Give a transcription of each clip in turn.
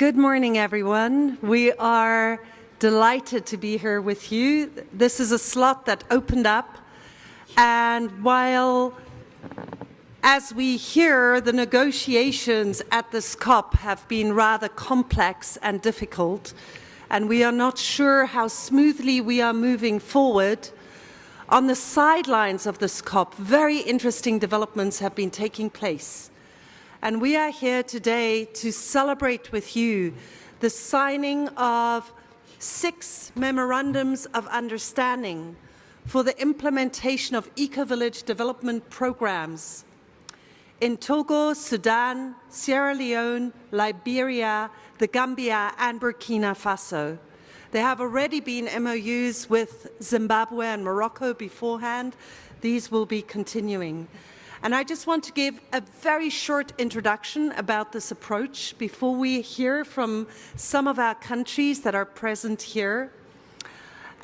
Good morning, everyone. We are delighted to be here with you. This is a slot that opened up, and as we hear, the negotiations at this COP have been rather complex and difficult, and we are not sure how smoothly we are moving forward. On the sidelines of this COP, very interesting developments have been taking place. And we are here today to celebrate with you the signing of 6 Memorandums of Understanding for the implementation of Ecovillage development programs in Togo, Sudan, Sierra Leone, Liberia, the Gambia, and Burkina Faso. There have already been MOUs with Zimbabwe and Morocco beforehand. These will be continuing. And I just want to give a very short introduction about this approach before we hear from some of our countries that are present here,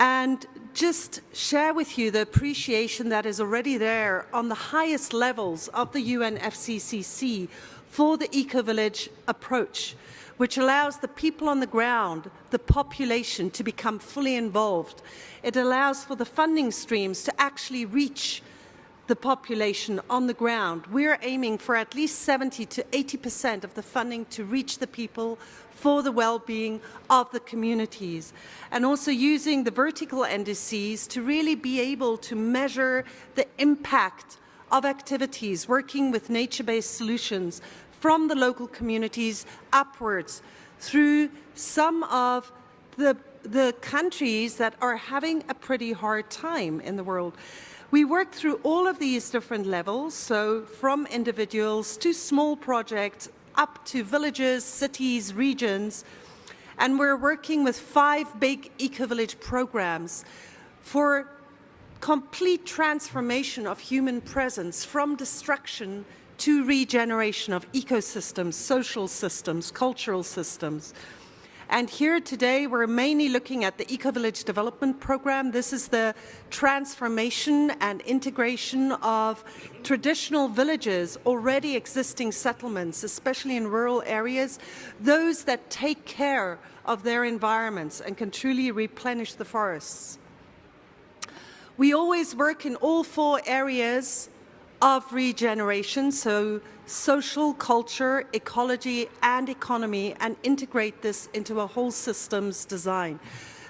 and just share with you the appreciation that is already there on the highest levels of the UNFCCC for the Ecovillage approach, which allows the people on the ground, the population, to become fully involved. It allows for the funding streams to actually reach the population on the ground. We're aiming for at least 70 to 80% of the funding to reach the people for the well-being of the communities, and also using the vertical indices to really be able to measure the impact of activities, working with nature-based solutions from the local communities upwards through some of the countries that are having a pretty hard time in the world. We work through all of these different levels, so from individuals to small projects up to villages, cities, regions, and we're working with 5 big Ecovillage programs for complete transformation of human presence from destruction to regeneration of ecosystems, social systems, cultural systems. And here today, we're mainly looking at the Ecovillage Development Program. This is the transformation and integration of traditional villages, already existing settlements, especially in rural areas, those that take care of their environments and can truly replenish the forests. We always work in all 4 areas of regeneration, so social, culture, ecology, and economy, and integrate this into a whole systems design.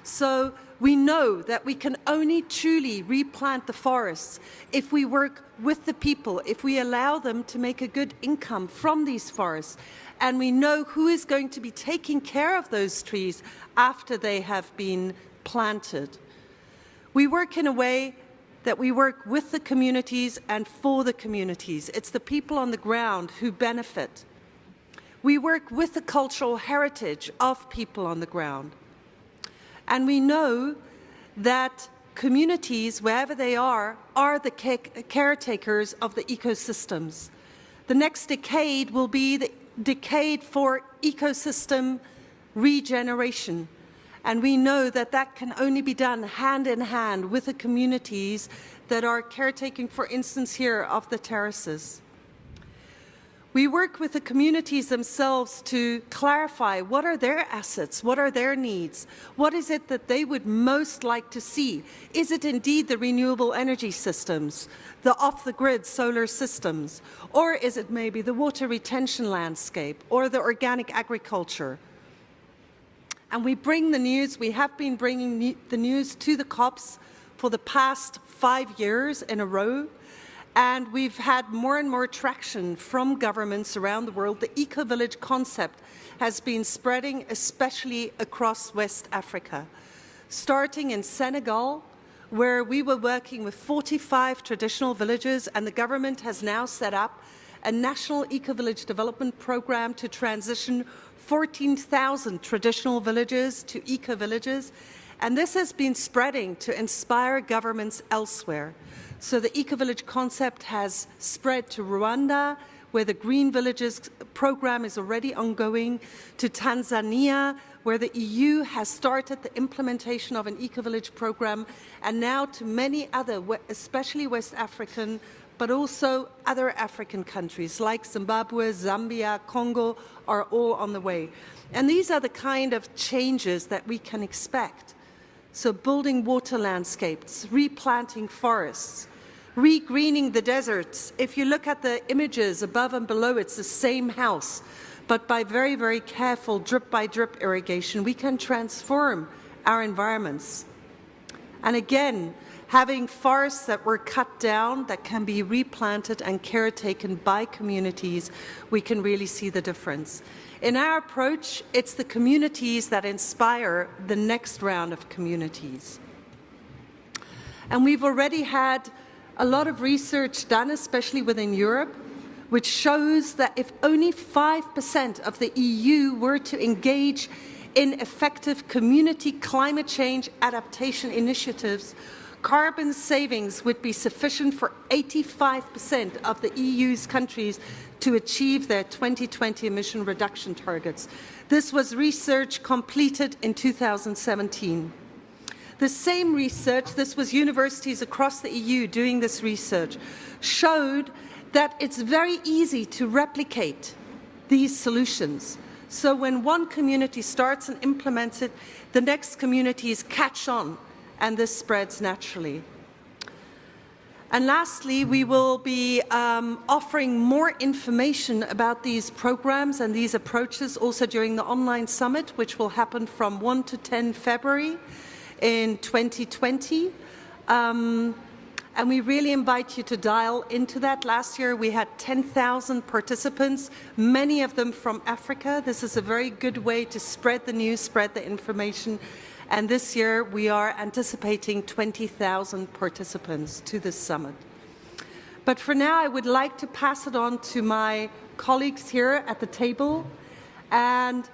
So we know that we can only truly replant the forests if we work with the people, if we allow them to make a good income from these forests, and we know who is going to be taking care of those trees after they have been planted. We work in a way that we work with the communities and for the communities. It's the people on the ground who benefit. We work with the cultural heritage of people on the ground. And we know that communities, wherever they are the caretakers of the ecosystems. The next decade will be the decade for ecosystem regeneration. And we know that that can only be done hand in hand with the communities that are caretaking, for instance, here of the terraces. We work with the communities themselves to clarify what are their assets, what are their needs, what is it that they would most like to see. Is it indeed the renewable energy systems, the off-the-grid solar systems, or is it maybe the water retention landscape or the organic agriculture? And we bring the news, we have been bringing the news to the COPs for the past 5 years in a row, and we've had more and more traction from governments around the world. The Ecovillage concept has been spreading, especially across West Africa, starting in Senegal, where we were working with 45 traditional villages, and the government has now set up a national Ecovillage development program to transition 14,000 traditional villages to eco-villages, and this has been spreading to inspire governments elsewhere. So the Ecovillage concept has spread to Rwanda, where the Green Villages program is already ongoing, to Tanzania, where the EU has started the implementation of an Ecovillage program, and now to many other, especially West African but also other African countries like Zimbabwe, Zambia, Congo are all on the way. And these are the kind of changes that we can expect. So building water landscapes, replanting forests, regreening the deserts. If you look at the images above and below, it's the same house, but by very, very careful drip-by-drip irrigation, we can transform our environments. And again, having forests that were cut down that can be replanted and caretaken by communities, we can really see the difference. In our approach, it's the communities that inspire the next round of communities. And we've already had a lot of research done, especially within Europe, which shows that if only 5% of the EU were to engage in effective community climate change adaptation initiatives, carbon savings would be sufficient for 85% of the EU's countries to achieve their 2020 emission reduction targets. This was research completed in 2017. The same research, this was universities across the EU doing this research, showed that it's very easy to replicate these solutions. So when one community starts and implements it, the next communities catch on, and this spreads naturally. And lastly, we will be offering more information about these programs and these approaches also during the online summit, which will happen from 1 to 10 February in 2020. And we really invite you to dial into that. Last year we had 10,000 participants, many of them from Africa. This is a very good way to spread the news, spread the information. And this year we are anticipating 20,000 participants to this summit. But for now, I would like to pass it on to my colleagues here at the table. And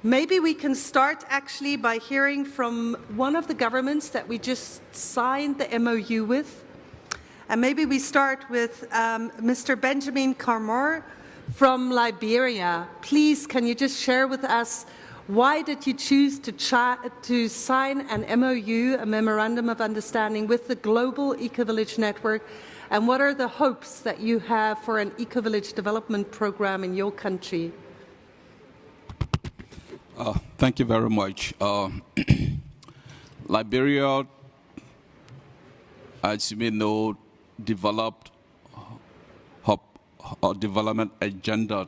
maybe we can start actually by hearing from one of the governments that we just signed the MOU with. And maybe we start with Mr. Benjamin Carmore from Liberia. Please, can you just share with us why did you choose to sign an MOU, a Memorandum of Understanding, with the Global Ecovillage Network, and what are the hopes that you have for an ecovillage development program in your country? Thank you very much. Liberia, as you may know, developed a development agenda,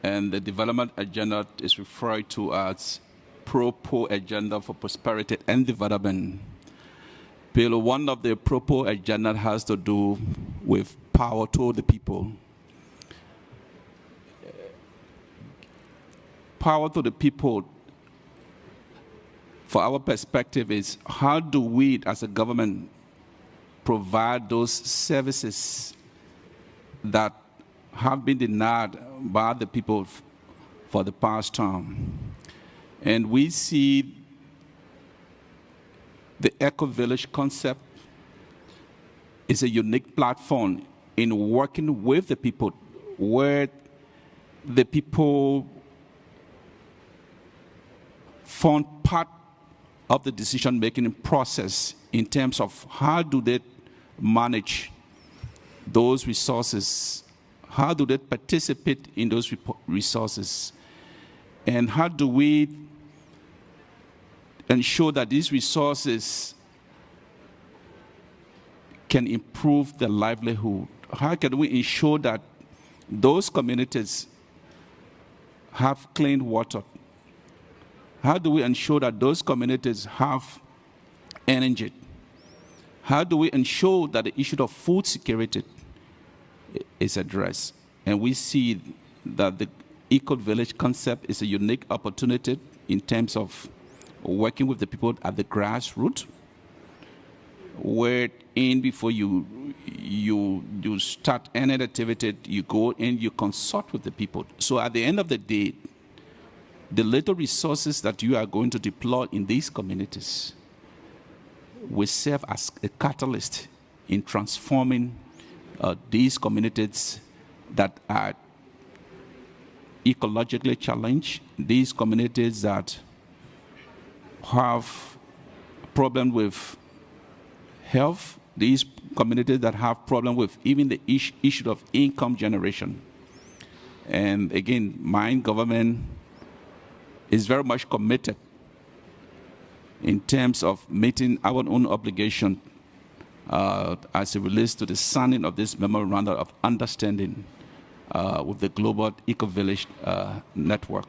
and the development agenda is referred to as Propo Agenda for Prosperity and Development. One of the Propo Agenda has to do with power to the people. Power to the people, for our perspective, is how do we as a government provide those services that have been denied by the people for the past time. And we see the Ecovillage concept is a unique platform in working with the people, where the people form part of the decision-making process in terms of how do they manage those resources, how do they participate in those resources, and how do we ensure that these resources can improve their livelihood? How can we ensure that those communities have clean water? How do we ensure that those communities have energy? How do we ensure that the issue of food security is addressed? And we see that the Ecovillage concept is a unique opportunity in terms of working with the people at the grassroots, where before you start any activity, you go and you consult with the people. So at the end of the day, the little resources that you are going to deploy in these communities will serve as a catalyst in transforming these communities that are ecologically challenged, these communities that have a problem with health, these communities that have problem with even the issue of income generation. And again, my government is very much committed in terms of meeting our own obligation as it relates to the signing of this Memorandum of Understanding with the Global Ecovillage Network.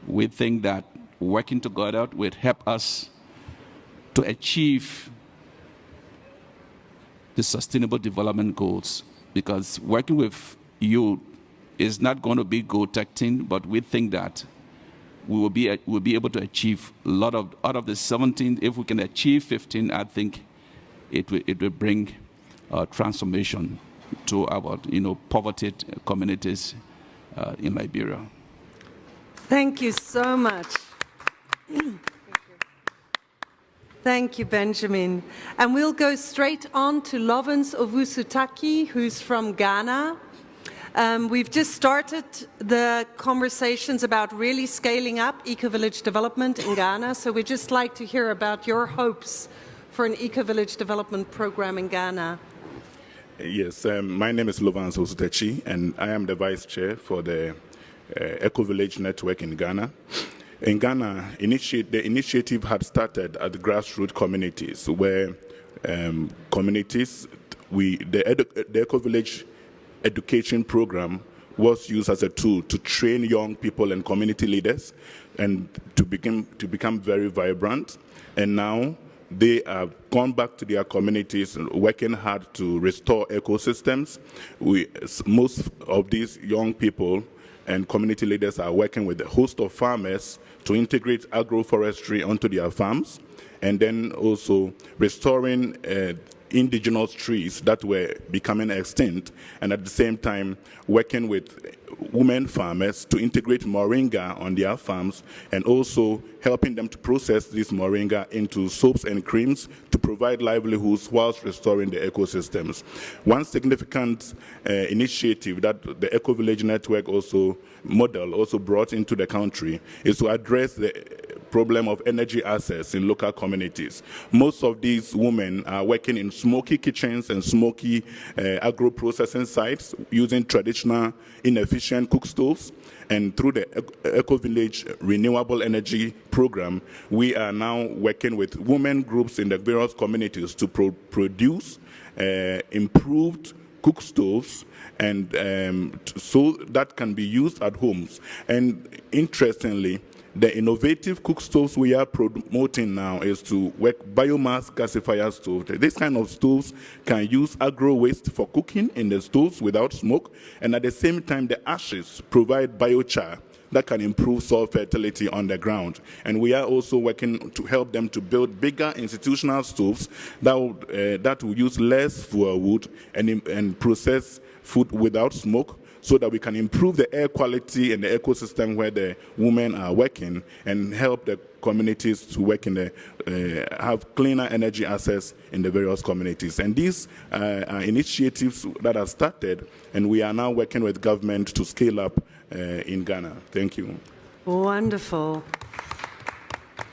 We think that working together will help us to achieve the Sustainable Development Goals, because working with you is not going to be goal-techting, but we think that we will be able to achieve a lot of, out of the 17, if we can achieve 15, I think it will bring transformation to our poverty communities in Liberia. Thank you so much. Thank you, Benjamin. And we'll go straight on to Lovins Owusu-Taki, who's from Ghana. We've just started the conversations about really scaling up eco-village development in Ghana, so we'd just like to hear about your hopes for an eco-village development program in Ghana. Yes, my name is Lovins Owusu-Taki, and I am the Vice Chair for the Ecovillage Network in Ghana. In Ghana, the initiative had started at the grassroots communities, where communities, the Ecovillage education program was used as a tool to train young people and community leaders and to become very vibrant. And now they have gone back to their communities, working hard to restore ecosystems. Most of these young people and community leaders are working with a host of farmers to integrate agroforestry onto their farms, and then also restoring indigenous trees that were becoming extinct, and at the same time working with women farmers to integrate moringa on their farms, and also helping them to process this moringa into soaps and creams to provide livelihoods whilst restoring the ecosystems. One significant initiative that the Ecovillage Network also brought into the country is to address the problem of energy access in local communities. Most of these women are working in smoky kitchens and smoky agro-processing sites using traditional inefficient cook stoves. And through the Ecovillage Renewable Energy Program, we are now working with women groups in the various communities to produce improved cook stoves, and so that can be used at homes. And interestingly, the innovative cook stoves we are promoting now is to work biomass gasifier stoves. This kind of stoves can use agro waste for cooking in the stoves without smoke, and at the same time the ashes provide biochar that can improve soil fertility on the ground. And we are also working to help them to build bigger institutional stoves that will use less firewood and process food without smoke, so that we can improve the air quality and the ecosystem where the women are working, and help the communities to work in have cleaner energy access in the various communities. And these are initiatives that are started, and we are now working with government to scale up in Ghana. Thank you. Wonderful.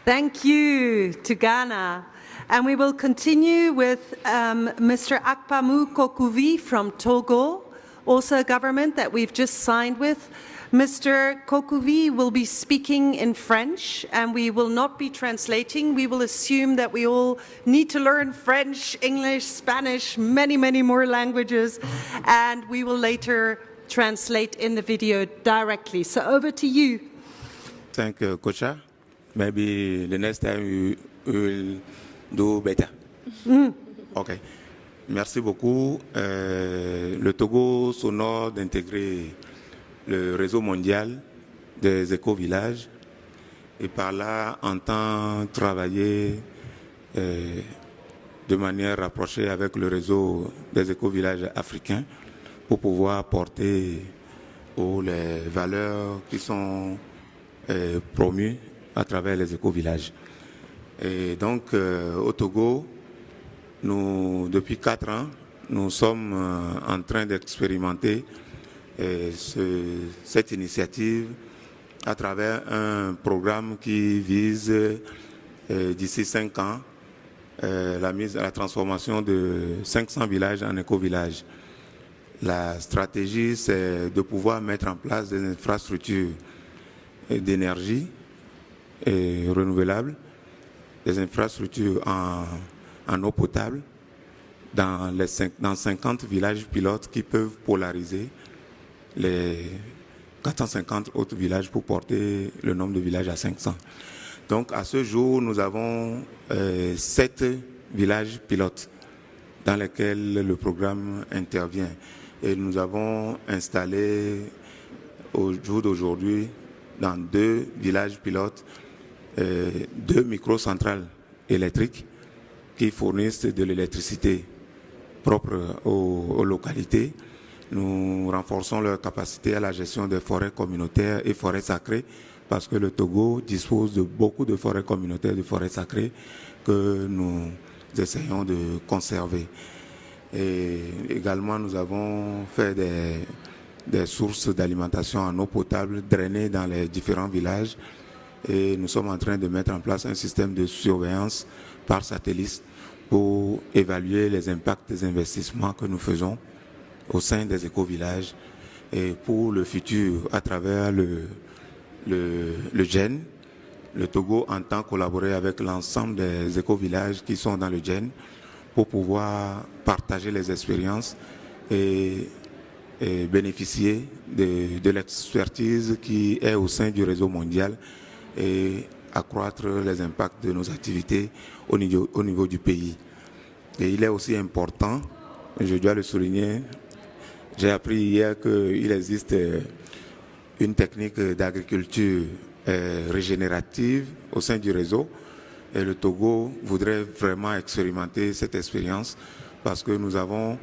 Thank you to Ghana. And we will continue with Mr. Akpamou Kokuvi from Togo, also a government that we've just signed with. Mr. Kokuvi will be speaking in French, and we will not be translating. We will assume that we all need to learn French, English, Spanish, many, many more languages, and we will later translate in the video directly. So over to you. Thank you, Kocha. Maybe the next time we will do better. Okay. Merci beaucoup. Le Togo s'honore d'intégrer le réseau mondial des éco-villages et par là entend travailler de manière rapprochée avec le réseau des éco-villages africains pour pouvoir porter les valeurs qui sont promues à travers les éco-villages. Et donc, au Togo, nous, depuis 4 ans, nous sommes en train d'expérimenter cette initiative à travers un programme qui vise, d'ici 5 ans, la transformation de 500 villages en éco-villages. La stratégie, c'est de pouvoir mettre en place des infrastructures d'énergie renouvelables, des infrastructures en eau potable dans 50 villages pilotes qui peuvent polariser les 450 autres villages pour porter le nombre de villages à 500. Donc à ce jour, nous avons 7 villages pilotes dans lesquels le programme intervient. Et nous avons installé au jour d'aujourd'hui dans 2 villages pilotes 2 microcentrales électriques qui fournissent de l'électricité propre aux localités. Nous renforçons leur capacité à la gestion des forêts communautaires et forêts sacrées parce que le Togo dispose de beaucoup de forêts communautaires, de forêts sacrées que nous essayons de conserver. Et également, nous avons fait des sources d'alimentation en eau potable drainées dans les différents villages et nous sommes en train de mettre en place un système de surveillance par satellite pour évaluer les impacts des investissements que nous faisons au sein des éco-villages et pour le futur à travers le GEN. Le Togo entend collaborer avec l'ensemble des éco-villages qui sont dans le GEN pour pouvoir partager les expériences et bénéficier de l'expertise qui est au sein du réseau mondial et accroître les impacts de nos activités au niveau du pays. Et il est aussi important, je dois le souligner, j'ai appris hier qu'il existe une technique d'agriculture régénérative au sein du réseau. Et le Togo voudrait vraiment expérimenter cette expérience parce que nous avons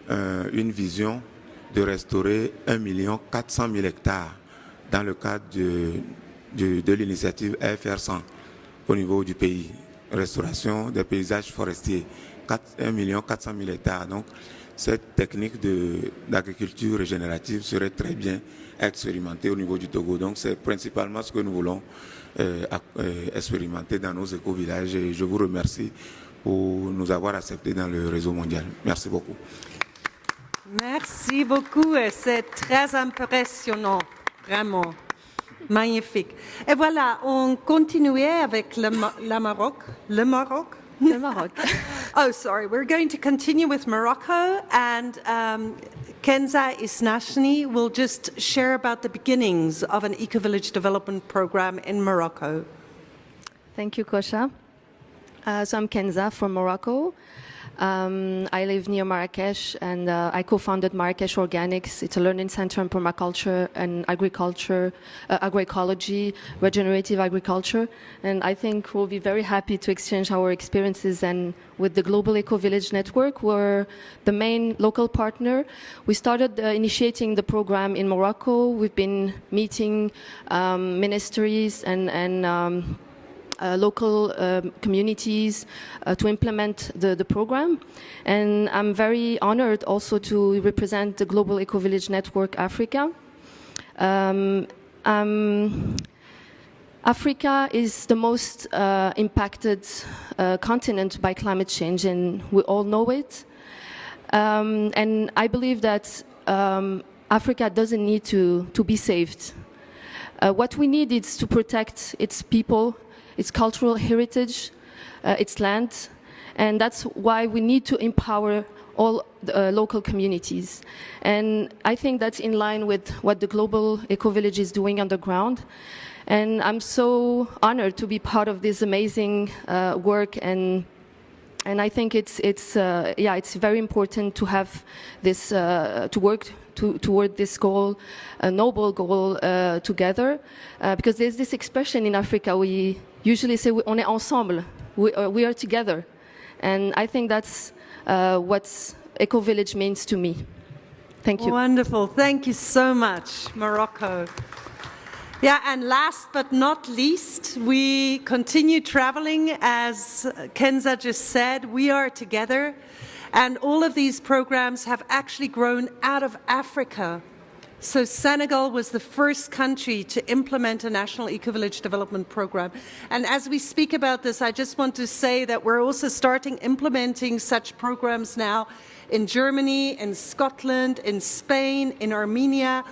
une vision de restaurer 1 400 000 hectares dans le cadre de l'initiative FR100 au niveau du pays. Restauration des paysages forestiers, 1 400 000 hectares. Donc, cette technique d'agriculture régénérative serait très bien expérimentée au niveau du Togo. Donc, c'est principalement ce que nous voulons expérimenter dans nos éco-villages. Et je vous remercie pour nous avoir acceptés dans le réseau mondial. Merci beaucoup. Merci beaucoup. C'est très impressionnant, vraiment. Magnifique. Et voilà, on continuait avec le Maroc. Le Maroc? Le Maroc. Oh, sorry. We're going to continue with Morocco, and Kenza Isnashni will just share about the beginnings of an eco-village development program in Morocco. Thank you, Kosha. So I'm Kenza from Morocco. I live near Marrakesh, and I co-founded Marrakesh Organics. It's a learning center in permaculture and agriculture, agroecology, regenerative agriculture. And I think we'll be very happy to exchange our experiences. And with the Global Ecovillage Network, we're the main local partner. We started initiating the program in Morocco. We've been meeting ministries and local communities to implement the program. And I'm very honored also to represent the Global Ecovillage Network Africa. Africa is the most impacted continent by climate change, and we all know it. And I believe that Africa doesn't need to be saved. What we need is to protect its people, its cultural heritage, its land, and that's why we need to empower all the local communities. And I think that's in line with what the Global Ecovillage is doing on the ground. And I'm so honored to be part of this amazing work, and I think it's very important to have this to work toward this goal, a noble goal together, because there's this expression in Africa, we usually say on est ensemble, we are together, and I think that's what Ecovillage means to me. Thank you. Wonderful. Thank you so much, Morocco. Yeah, and last but not least, we continue traveling. As Kenza just said, we are together, and all of these programs have actually grown out of Africa. So Senegal was the first country to implement a national eco-village development program. And as we speak about this, I just want to say that we're also starting implementing such programs now in Germany, in Scotland, in Spain, in Armenia.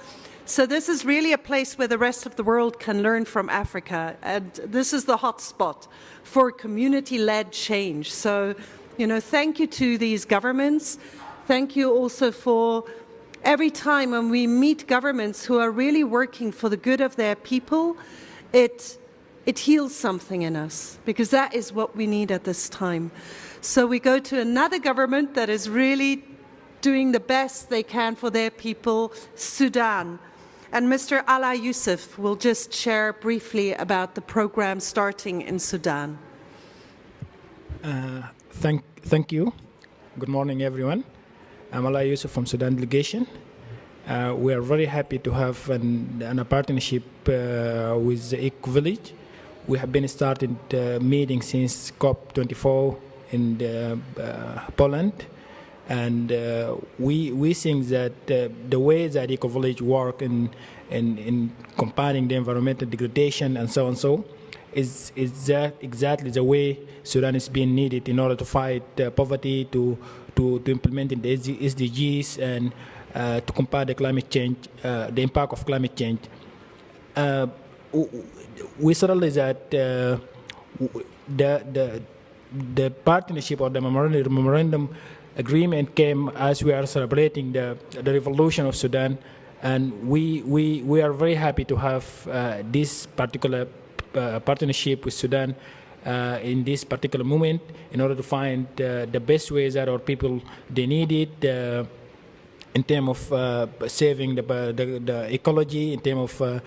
So this is really a place where the rest of the world can learn from Africa. And this is the hot spot for community-led change. So, thank you to these governments. Thank you also for every time when we meet governments who are really working for the good of their people, it heals something in us, because that is what we need at this time. So we go to another government that is really doing the best they can for their people, Sudan. And Mr. Ala Yousef will just share briefly about the program starting in Sudan. Thank you. Good morning, everyone. I'm Ala Yousef from Sudan delegation. We are very happy to have a partnership with the Ecovillage. We have been starting the meeting since COP25 in Poland, and we think that the way that Ecovillage work in combating the environmental degradation and so on is that exactly the way Sudan is being needed in order to fight poverty, to implement the SDGs, and to combat the climate change, the impact of climate change. We certainly that the partnership or the memorandum agreement came as we are celebrating the revolution of Sudan, and we are very happy to have this particular partnership with Sudan in this particular moment in order to find the best ways that our people they need it in terms of saving the ecology, in terms of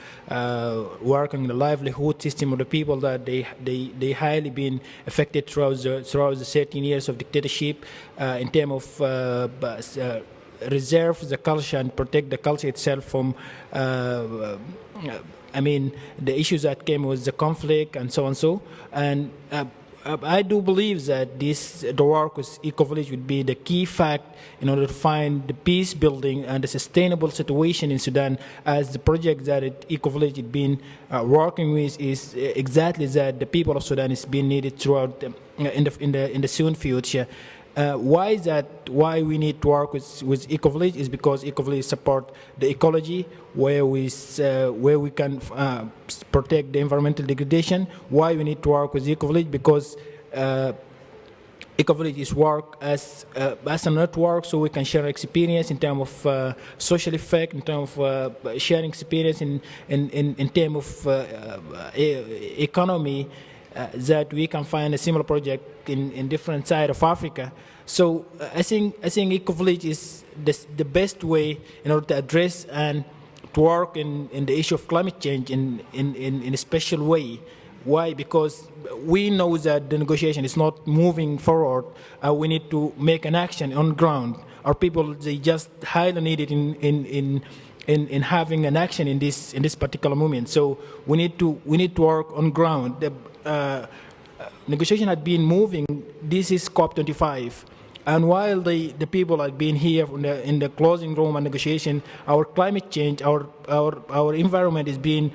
working the livelihood system of the people that they highly been affected throughout the 13 years of dictatorship, in terms of reserve the culture and protect the culture itself from the issues that came with the conflict and so on. And I do believe that the work with Ecovillage would be the key fact in order to find the peace building and the sustainable situation in Sudan, as the project that Ecovillage has been working with is exactly that the people of Sudan is being needed throughout in the soon future. Why is that? Why we need to work with Ecovillage is because Ecovillage support the ecology, where we can protect the environmental degradation. Why we need to work with Ecovillage? Because Ecovillage is work as a network, so we can share experience in terms of social effect, in terms of sharing experience in terms of economy. That we can find a similar project in different sides of Africa. So I think Ecovillage is the best way in order to address and to work in the issue of climate change in a special way. Why? Because we know that the negotiation is not moving forward. We need to make an action on the ground. Our people, they just highly need it in having an action in this particular moment. So we need to work on ground. The negotiation had been moving. This is COP25, and while the people have been here in the closing room and negotiation, our climate change, our environment is being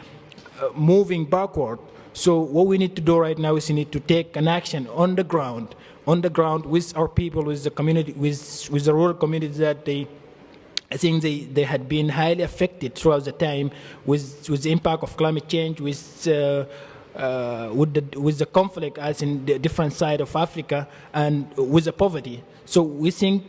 moving backward. So what we need to do right now is we need to take an action on the ground with our people, with the community, with the rural communities that I think they had been highly affected throughout the time with the impact of climate change, with the conflict as in the different side of Africa, and with the poverty. So we think,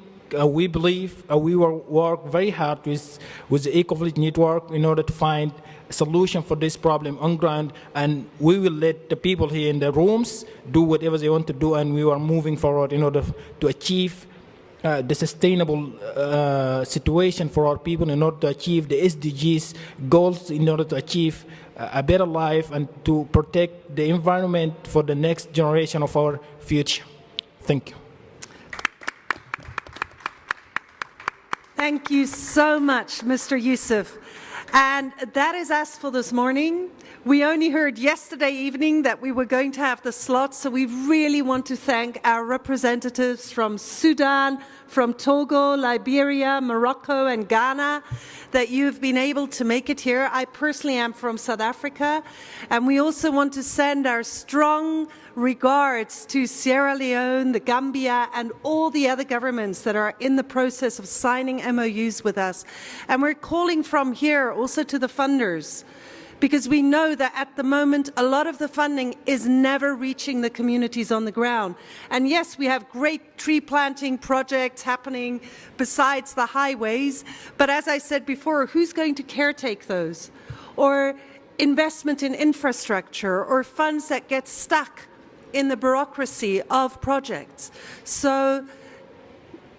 we believe, we will work very hard with the Ecovillage Network in order to find a solution for this problem on ground, and we will let the people here in the rooms do whatever they want to do, and we are moving forward in order to achieve the sustainable situation for our people, in order to achieve the SDGs goals, in order to achieve a better life and to protect the environment for the next generation of our future. Thank you. Thank you so much, Mr. Yousef. And that is us for this morning. We only heard yesterday evening that we were going to have the slot, so we really want to thank our representatives from Sudan, from Togo, Liberia, Morocco, and Ghana that you've been able to make it here. I personally am from South Africa, and we also want to send our strong regards to Sierra Leone, the Gambia, and all the other governments that are in the process of signing MOUs with us. And we're calling from here also to the funders, because we know that at the moment a lot of the funding is never reaching the communities on the ground. And yes, we have great tree planting projects happening besides the highways, but as I said before, who's going to caretake those? Or investment in infrastructure, or funds that get stuck in the bureaucracy of projects. So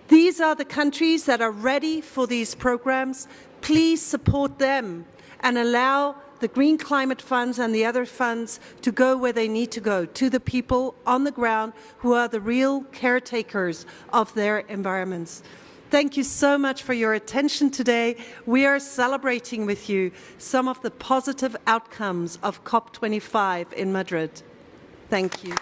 these are the countries that are ready for these programs. Please support them and allow the Green Climate Funds and the other funds to go where they need to go, to the people on the ground who are the real caretakers of their environments. Thank you so much for your attention today. We are celebrating with you some of the positive outcomes of COP25 in Madrid. Thank you.